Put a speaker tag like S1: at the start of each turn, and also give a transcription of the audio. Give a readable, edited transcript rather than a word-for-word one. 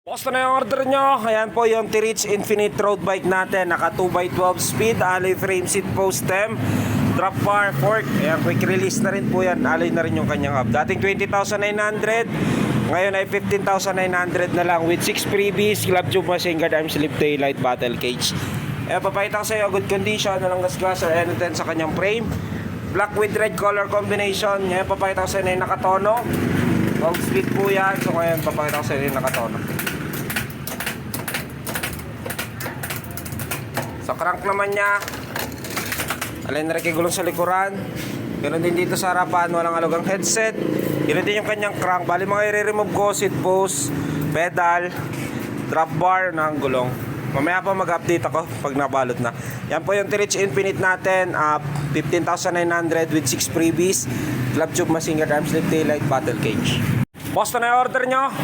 S1: Basta na yung order nyo. Ayan po yung T-Reach Infinite Road Bike natin. Naka 2x12 speed, alloy frame, seat post stem, drop bar, fork. Ayan, quick release na rin po yan. Alloy na rin yung kanyang hub. Dating 20,900, ngayon ay 15,900 na lang with 6 freebies, club tube, machine guard, arm slip, taillight, battle cage. Ayan, papakita ko sa iyo good condition, walang gas-gas or anything sa kanyang frame. Black with red color combination. Ngayon papakita ko sa iyo na yung nakatono. Long speed po yan. So ngayon papakita ko sa iyo yung nakatono. Sa crank naman niya, alay na rin gulong sa likuran. Ganoon din dito sa harapan, walang alugang headset. Ganoon din yung kanyang crank. Bali mga i-remove ko, seat post, pedal, drop bar ng gulong. Mamaya pa mag-update ako pag nabalot na. Yan po yung T-Reach Infinite natin, 15,900 with 6 freebies, club tube, machine guard, arm slip, taillight, battle cage. Boss na yung order nyo.